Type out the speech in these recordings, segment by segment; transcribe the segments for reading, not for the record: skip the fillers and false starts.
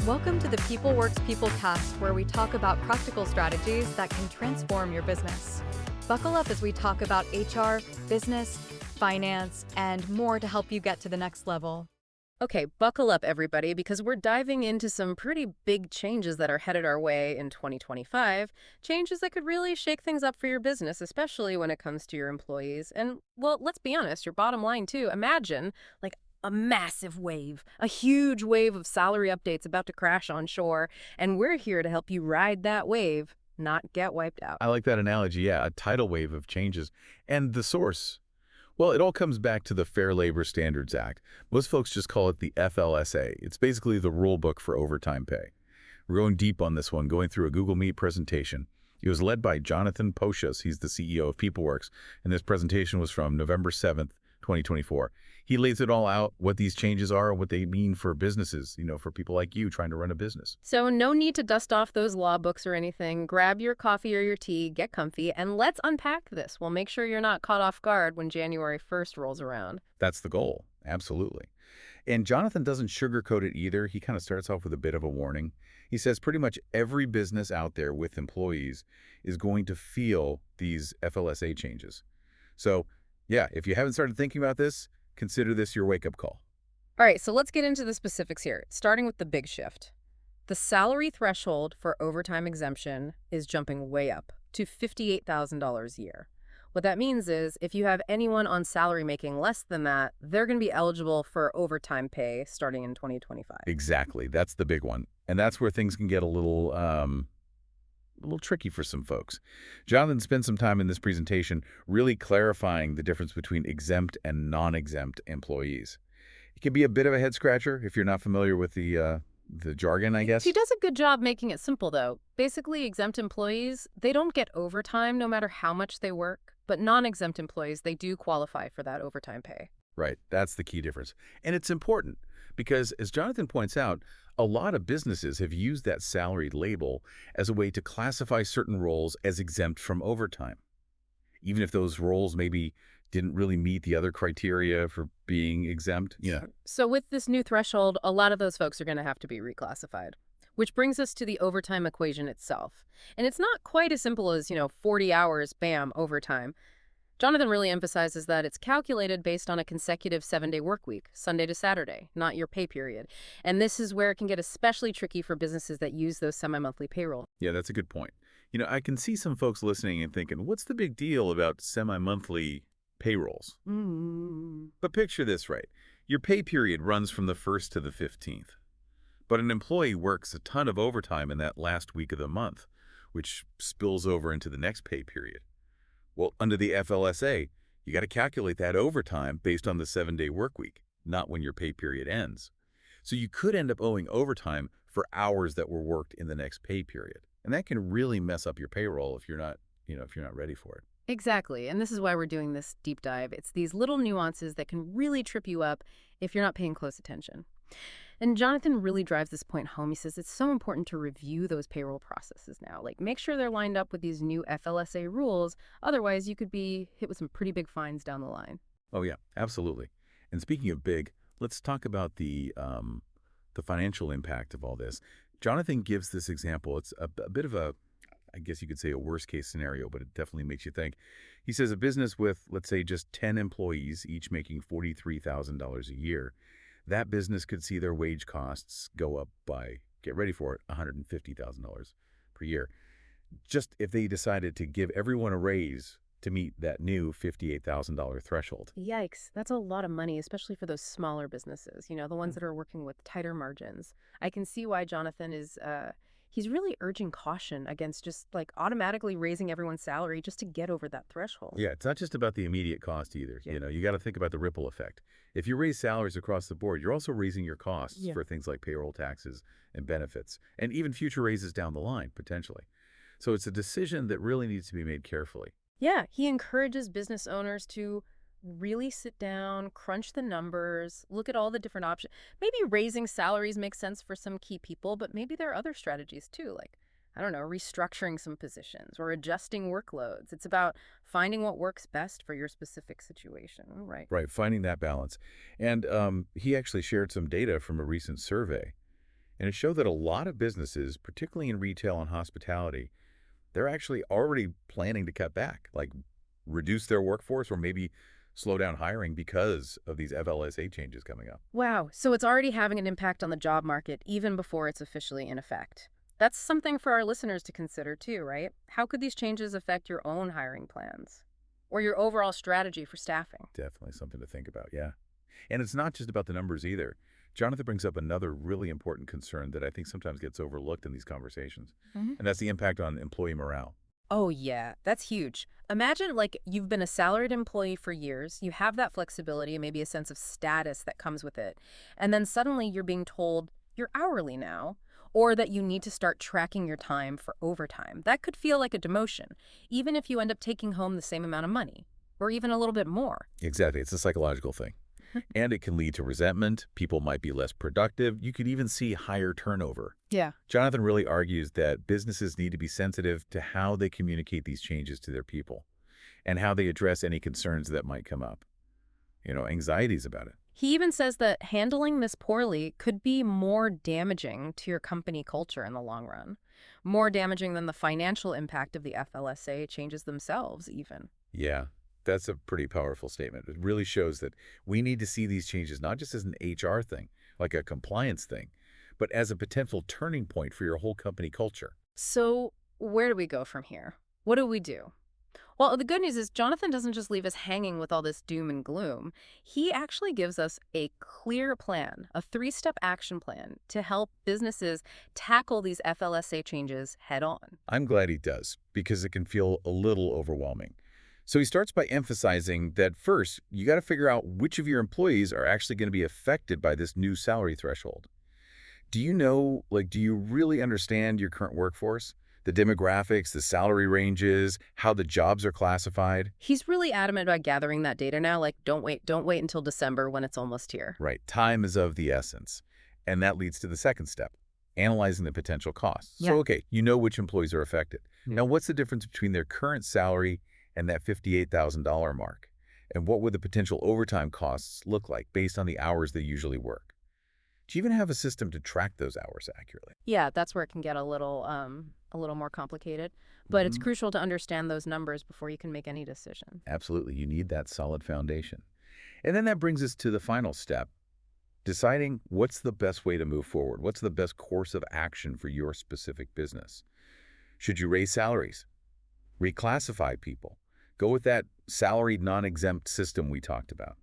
Welcome to the People Works People cast, where we talk about practical strategies that can transform your business. Buckle up as we talk about HR, business, finance, and more to help you get to the next level. Okay, buckle up, everybody, because we're diving into some pretty big changes that are headed our way in 2025. Changes that could really shake things up for your business, especially when it comes to your employees. And, well, let's be honest, your bottom line, too. Imagine, like, a massive wave, a huge wave of salary updates about to crash on shore, and we're here to help you ride that wave, not get wiped out. I like that analogy, yeah, a tidal wave of changes. And the source? Well, it all comes back to the Fair Labor Standards Act. Most folks just call it the FLSA. It's basically the rule book for overtime pay. We're going deep on this one, going through a Google Meet presentation. It was led by Jonathan Poshus. He's the CEO of PeopleWorks, and this presentation was from November 7th, 2024. He lays it all out, what these changes are, what they mean for businesses, for people like you trying to run a business. So no need to dust off those law books or anything. Grab your coffee or your tea, get comfy, and let's unpack this. We'll make sure you're not caught off guard when January 1st rolls around. That's the goal, absolutely. And Jonathan doesn't sugarcoat it either. He kind of starts off with a bit of a warning. He says pretty much every business out there with employees is going to feel these FLSA changes. So, yeah, if you haven't started thinking about this, consider this your wake-up call. All right, so let's get into the specifics here, starting with the big shift. The salary threshold for overtime exemption is jumping way up to $58,000 a year. What that means is if you have anyone on salary making less than that, they're going to be eligible for overtime pay starting in 2025. Exactly. That's the big one. And that's where things can get a little tricky for some folks. Jonathan spent some time in this presentation really clarifying the difference between exempt and non-exempt employees. It can be a bit of a head-scratcher if you're not familiar with the jargon, I guess. He does a good job making it simple, though. Basically, exempt employees, they don't get overtime no matter how much they work, but non-exempt employees, they do qualify for that overtime pay. Right. That's the key difference. And it's important because, as Jonathan points out, a lot of businesses have used that salaried label as a way to classify certain roles as exempt from overtime, even if those roles maybe didn't really meet the other criteria for being exempt. Yeah. So with this new threshold, a lot of those folks are going to have to be reclassified, which brings us to the overtime equation itself. And it's not quite as simple as, 40 hours, bam, overtime. Jonathan really emphasizes that it's calculated based on a consecutive 7-day work week, Sunday to Saturday, not your pay period. And this is where it can get especially tricky for businesses that use those semi-monthly payroll. Yeah, that's a good point. I can see some folks listening and thinking, what's the big deal about semi-monthly payrolls? But picture this, right? Your pay period runs from the 1st to the 15th. But an employee works a ton of overtime in that last week of the month, which spills over into the next pay period. Well, under the FLSA, you got to calculate that overtime based on the 7-day work week, not when your pay period ends. So you could end up owing overtime for hours that were worked in the next pay period. And that can really mess up your payroll if you're not ready for it. Exactly. And this is why we're doing this deep dive. It's these little nuances that can really trip you up if you're not paying close attention. And Jonathan really drives this point home. He says it's so important to review those payroll processes now. Like, make sure they're lined up with these new FLSA rules. Otherwise, you could be hit with some pretty big fines down the line. Oh, yeah, absolutely. And speaking of big, let's talk about the financial impact of all this. Jonathan gives this example. It's a bit of a, I guess you could say, a worst-case scenario, but it definitely makes you think. He says a business with, let's say, just 10 employees, each making $43,000 a year, that business could see their wage costs go up by, get ready for it, $150,000 per year. Just if they decided to give everyone a raise to meet that new $58,000 threshold. Yikes. That's a lot of money, especially for those smaller businesses, the ones that are working with tighter margins. I can see why Jonathan is he's really urging caution against just automatically raising everyone's salary just to get over that threshold. Yeah, it's not just about the immediate cost either. Yeah. You got to think about the ripple effect. If you raise salaries across the board, you're also raising your costs for things like payroll taxes and benefits, and even future raises down the line, potentially. So it's a decision that really needs to be made carefully. Yeah, he encourages business owners to really sit down, crunch the numbers, look at all the different options. Maybe raising salaries makes sense for some key people, but maybe there are other strategies too, like, I don't know, restructuring some positions or adjusting workloads. It's about finding what works best for your specific situation, right? Right, finding that balance. And he actually shared some data from a recent survey. And it showed that a lot of businesses, particularly in retail and hospitality, they're actually already planning to cut back, like reduce their workforce or maybe slow down hiring because of these FLSA changes coming up. Wow, so it's already having an impact on the job market even before it's officially in effect. That's something for our listeners to consider too, right? How could these changes affect your own hiring plans or your overall strategy for staffing? Definitely something to think about, yeah. And it's not just about the numbers either. Jonathan brings up another really important concern that I think sometimes gets overlooked in these conversations, and that's the impact on employee morale. Oh, yeah, that's huge. Imagine like you've been a salaried employee for years, you have that flexibility and maybe a sense of status that comes with it. And then suddenly you're being told you're hourly now, or that you need to start tracking your time for overtime. That could feel like a demotion, even if you end up taking home the same amount of money, or even a little bit more. Exactly. It's a psychological thing. And it can lead to resentment. People might be less productive. You could even see higher turnover. Yeah. Jonathan really argues that businesses need to be sensitive to how they communicate these changes to their people and how they address any concerns that might come up. Anxieties about it. He even says that handling this poorly could be more damaging to your company culture in the long run, more damaging than the financial impact of the FLSA changes themselves, even. Yeah, that's a pretty powerful statement. It really shows that we need to see these changes not just as an HR thing, like a compliance thing, but as a potential turning point for your whole company culture. So, where do we go from here? What do we do? Well, the good news is Jonathan doesn't just leave us hanging with all this doom and gloom. He actually gives us a clear plan, a three-step action plan to help businesses tackle these FLSA changes head on. I'm glad he does, because it can feel a little overwhelming. So he starts by emphasizing that first, you got to figure out which of your employees are actually going to be affected by this new salary threshold. Do you really understand your current workforce? The demographics, the salary ranges, how the jobs are classified? He's really adamant about gathering that data now, like don't wait until December when it's almost here. Right. Time is of the essence. And that leads to the second step, analyzing the potential costs. Yeah. So, okay, you know which employees are affected. Now, what's the difference between their current salary and that $58,000 mark? And what would the potential overtime costs look like based on the hours they usually work? Do you even have a system to track those hours accurately? Yeah, that's where it can get a little more complicated, but it's Mhm. crucial to understand those numbers before you can make any decision. Absolutely. You need that solid foundation. And then that brings us to the final step, deciding what's the best way to move forward. What's the best course of action for your specific business? Should you raise salaries? Reclassify people? Go with that salaried non-exempt system we talked about?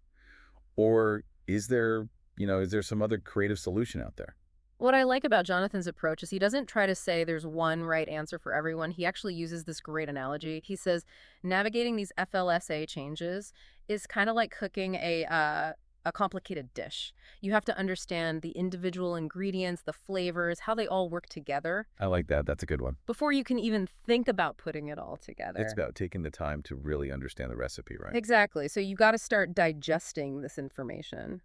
Or is there some other creative solution out there? What I like about Jonathan's approach is he doesn't try to say there's one right answer for everyone. He actually uses this great analogy. He says navigating these FLSA changes is kind of like cooking a complicated dish. You have to understand the individual ingredients, the flavors, how they all work together I like that. That's a good one. before you can even think about putting it all together. It's about taking the time to really understand the recipe, right? Exactly. So you got to start digesting this information,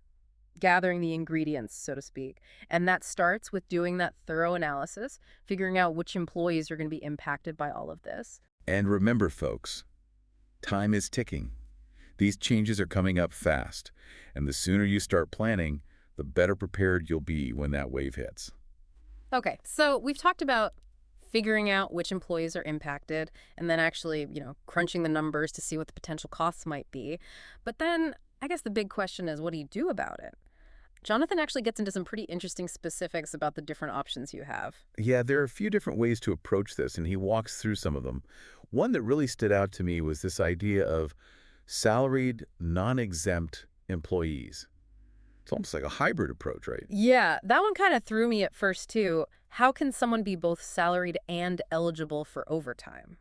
gathering the ingredients, so to speak. And that starts with doing that thorough analysis, figuring out which employees are going to be impacted by all of this. And remember, folks, time is ticking. These changes are coming up fast, and the sooner you start planning, the better prepared you'll be when that wave hits. Okay, so we've talked about figuring out which employees are impacted and then actually, crunching the numbers to see what the potential costs might be. But then I guess the big question is, what do you do about it? Jonathan actually gets into some pretty interesting specifics about the different options you have. Yeah, there are a few different ways to approach this, and he walks through some of them. One that really stood out to me was this idea of salaried, non-exempt employees. It's almost like a hybrid approach, right? Yeah, that one kind of threw me at first, too. How can someone be both salaried and eligible for overtime?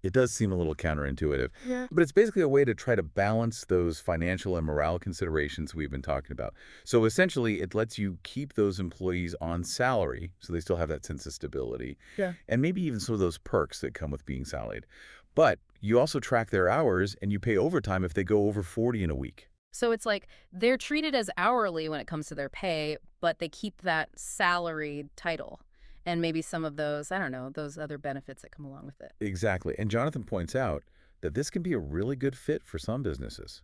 It does seem a little counterintuitive, Yeah. but it's basically a way to try to balance those financial and morale considerations we've been talking about. So essentially, it lets you keep those employees on salary, so they still have that sense of stability, Yeah. and maybe even some of those perks that come with being salaried. But you also track their hours, and you pay overtime if they go over 40 in a week. So it's like they're treated as hourly when it comes to their pay, but they keep that salaried title and maybe some of those, I don't know, those other benefits that come along with it. Exactly. And Jonathan points out that this can be a really good fit for some businesses,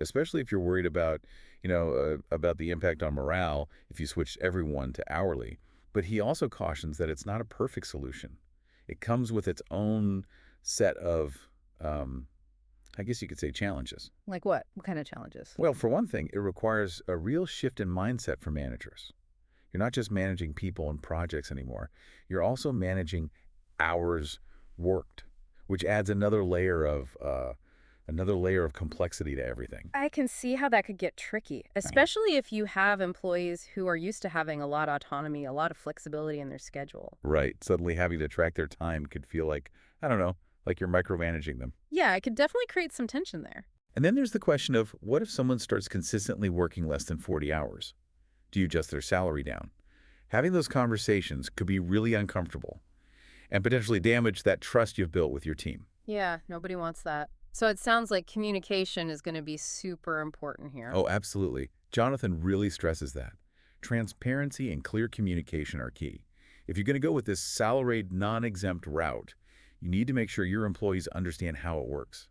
especially if you're worried about the impact on morale if you switch everyone to hourly. But he also cautions that it's not a perfect solution. It comes with its own set of, I guess you could say, challenges. Like what? What kind of challenges? Well, for one thing, it requires a real shift in mindset for managers. You're not just managing people and projects anymore. You're also managing hours worked, which adds another layer of complexity to everything. I can see how that could get tricky, especially if you have employees who are used to having a lot of autonomy, a lot of flexibility in their schedule. Right. Suddenly having to track their time could feel like, I don't know, like you're micromanaging them. Yeah, it could definitely create some tension there. And then there's the question of what if someone starts consistently working less than 40 hours? Do you adjust their salary down? Having those conversations could be really uncomfortable and potentially damage that trust you've built with your team. Yeah, nobody wants that. So it sounds like communication is going to be super important here. Oh, absolutely. Jonathan really stresses that. Transparency and clear communication are key. If you're going to go with this salaried, non-exempt route, you need to make sure your employees understand how it works.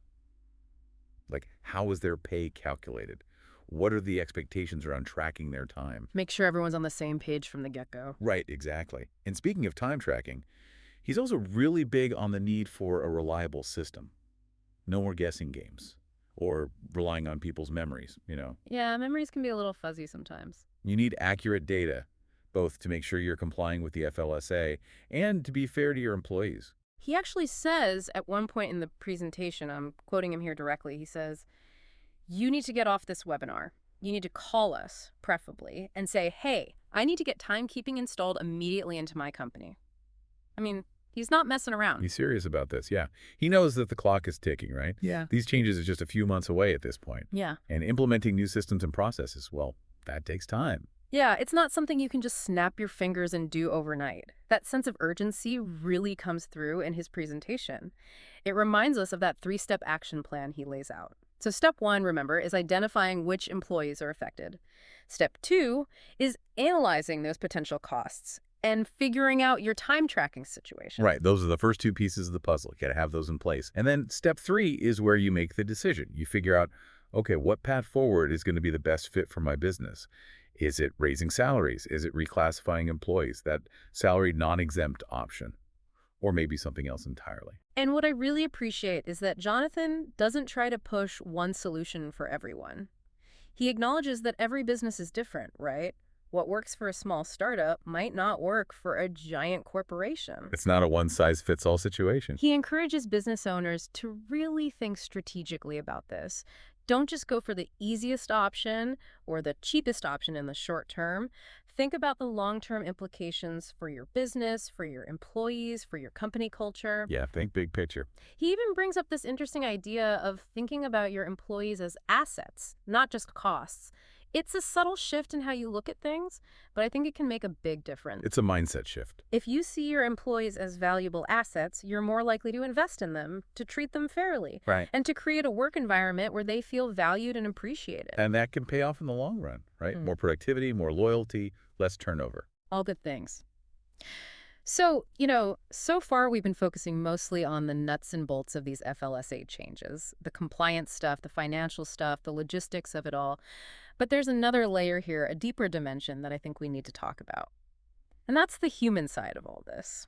Like, how is their pay calculated? What are the expectations around tracking their time? Make sure everyone's on the same page from the get-go. Right, exactly. And speaking of time tracking, he's also really big on the need for a reliable system. No more guessing games or relying on people's memories. Yeah, memories can be a little fuzzy sometimes. You need accurate data, both to make sure you're complying with the FLSA and to be fair to your employees. He actually says at one point in the presentation, I'm quoting him here directly, he says, you need to get off this webinar. You need to call us, preferably, and say, hey, I need to get timekeeping installed immediately into my company. I mean, he's not messing around. He's serious about this, yeah. He knows that the clock is ticking, right? Yeah. These changes are just a few months away at this point. Yeah. And implementing new systems and processes, well, that takes time. Yeah, it's not something you can just snap your fingers and do overnight. That sense of urgency really comes through in his presentation. It reminds us of that 3-step action plan he lays out. So step 1, remember, is identifying which employees are affected. Step 2 is analyzing those potential costs and figuring out your time tracking situation. Right, those are the first 2 pieces of the puzzle. You got to have those in place. And then step 3 is where you make the decision. You figure out, okay, what path forward is going to be the best fit for my business? Is it raising salaries? Is it reclassifying employees? That salary non-exempt option? Or maybe something else entirely. And what I really appreciate is that Jonathan doesn't try to push one solution for everyone. He acknowledges that every business is different, right? What works for a small startup might not work for a giant corporation. It's not a one-size-fits-all situation. He encourages business owners to really think strategically about this. Don't just go for the easiest option or the cheapest option in the short term. Think about the long-term implications for your business, for your employees, for your company culture. Yeah, think big picture. He even brings up this interesting idea of thinking about your employees as assets, not just costs. It's a subtle shift in how you look at things, but I think it can make a big difference. It's a mindset shift. If you see your employees as valuable assets, you're more likely to invest in them, to treat them fairly, Right. and to create a work environment where they feel valued and appreciated. And that can pay off in the long run, right? More productivity, more loyalty, less turnover. All good things. So, so far we've been focusing mostly on the nuts and bolts of these FLSA changes, the compliance stuff, the financial stuff, the logistics of it all. But there's another layer here, a deeper dimension that I think we need to talk about. And that's the human side of all this.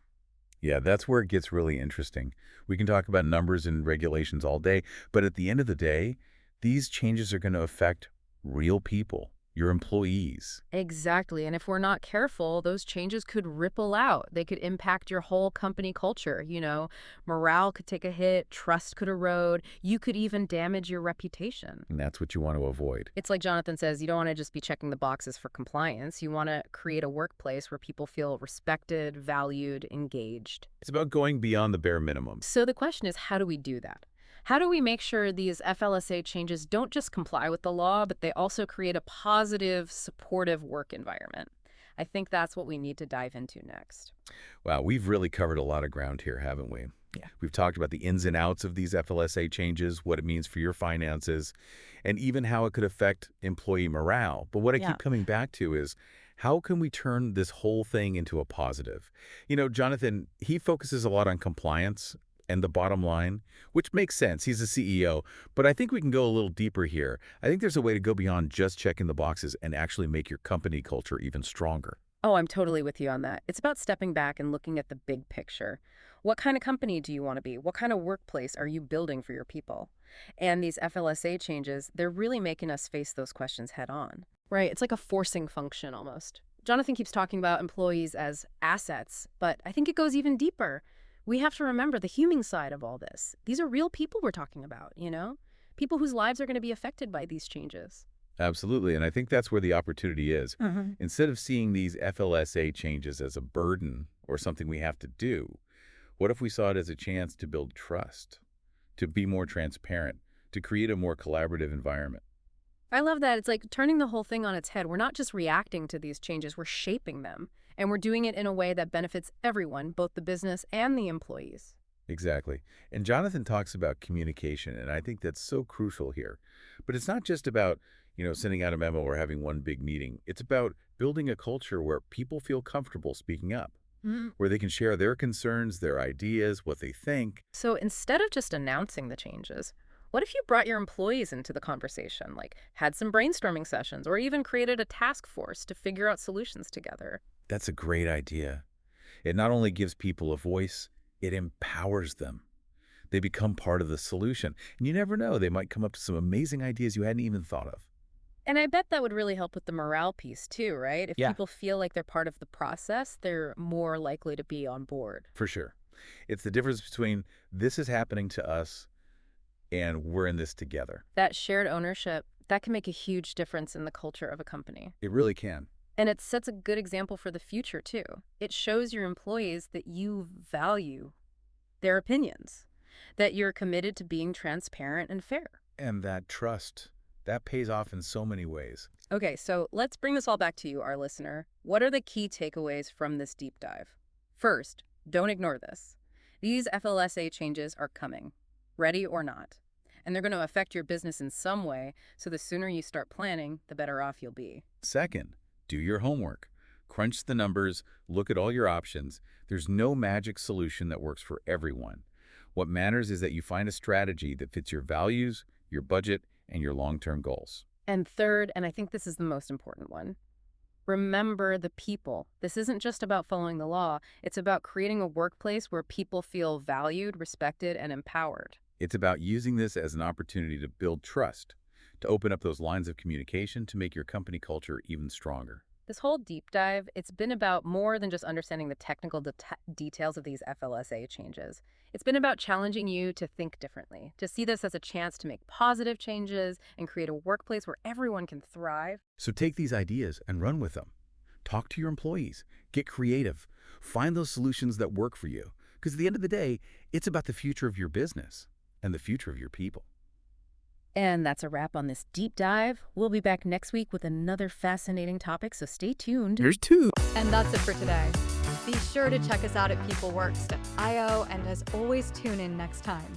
Yeah, that's where it gets really interesting. We can talk about numbers and regulations all day, but at the end of the day, these changes are going to affect real people, your employees. Exactly. And if we're not careful, those changes could ripple out. They could impact your whole company culture. Morale could take a hit, trust could erode, you could even damage your reputation. And that's what you want to avoid. It's like Jonathan says, you don't want to just be checking the boxes for compliance. You want to create a workplace where people feel respected, valued, engaged. It's about going beyond the bare minimum. So the question is, how do we do that? How do we make sure these FLSA changes don't just comply with the law, but they also create a positive, supportive work environment? I think that's what we need to dive into next. Wow, we've really covered a lot of ground here, haven't we? Yeah. We've talked about the ins and outs of these FLSA changes, what it means for your finances, and even how it could affect employee morale. But what I keep coming back to is, how can we turn this whole thing into a positive? Jonathan, he focuses a lot on compliance and the bottom line, which makes sense. He's a CEO. But I think we can go a little deeper here. I think there's a way to go beyond just checking the boxes and actually make your company culture even stronger. Oh, I'm totally with you on that. It's about stepping back and looking at the big picture. What kind of company do you want to be? What kind of workplace are you building for your people? And these FLSA changes, they're really making us face those questions head on. Right, it's like a forcing function almost. Jonathan keeps talking about employees as assets, but I think it goes even deeper. We have to remember the human side of all this. These are real people we're talking about, you know? People whose lives are going to be affected by these changes. Absolutely, and I think that's where the opportunity is. Mm-hmm. Instead of seeing these FLSA changes as a burden or something we have to do, what if we saw it as a chance to build trust, to be more transparent, to create a more collaborative environment? I love that. It's like turning the whole thing on its head. We're not just reacting to these changes, we're shaping them. And we're doing it in a way that benefits everyone, both the business and the employees. Exactly. And Jonathan talks about communication, and I think that's so crucial here. But it's not just about, sending out a memo or having one big meeting. It's about building a culture where people feel comfortable speaking up, Mhm. where they can share their concerns, their ideas, what they think. So instead of just announcing the changes, what if you brought your employees into the conversation, like had some brainstorming sessions or even created a task force to figure out solutions together? That's a great idea. It not only gives people a voice, it empowers them. They become part of the solution. And you never know, they might come up to some amazing ideas you hadn't even thought of. And I bet that would really help with the morale piece too, right? If Yeah. people feel like they're part of the process, they're more likely to be on board. For sure. It's the difference between this is happening to us and we're in this together. That shared ownership, that can make a huge difference in the culture of a company. It really can. And it sets a good example for the future too. It shows your employees that you value their opinions, that you're committed to being transparent and fair. And that trust, that pays off in so many ways. Okay, so let's bring this all back to you, our listener. What are the key takeaways from this deep dive? First, don't ignore this. These FLSA changes are coming, ready or not. And they're going to affect your business in some way, so the sooner you start planning, the better off you'll be. Second, do your homework. Crunch the numbers, look at all your options. There's no magic solution that works for everyone. What matters is that you find a strategy that fits your values, your budget, and your long-term goals. And third, and I think this is the most important one, remember the people. This isn't just about following the law. It's about creating a workplace where people feel valued, respected, and empowered. It's about using this as an opportunity to build trust, to open up those lines of communication to make your company culture even stronger. This whole deep dive, it's been about more than just understanding the technical details of these FLSA changes. It's been about challenging you to think differently, to see this as a chance to make positive changes and create a workplace where everyone can thrive. So take these ideas and run with them. Talk to your employees. Get creative. Find those solutions that work for you. Because at the end of the day, it's about the future of your business and the future of your people. And that's a wrap on this deep dive. We'll be back next week with another fascinating topic, so stay tuned. Here's two. And that's it for today. Be sure to check us out at peopleworks.io, and as always, tune in next time.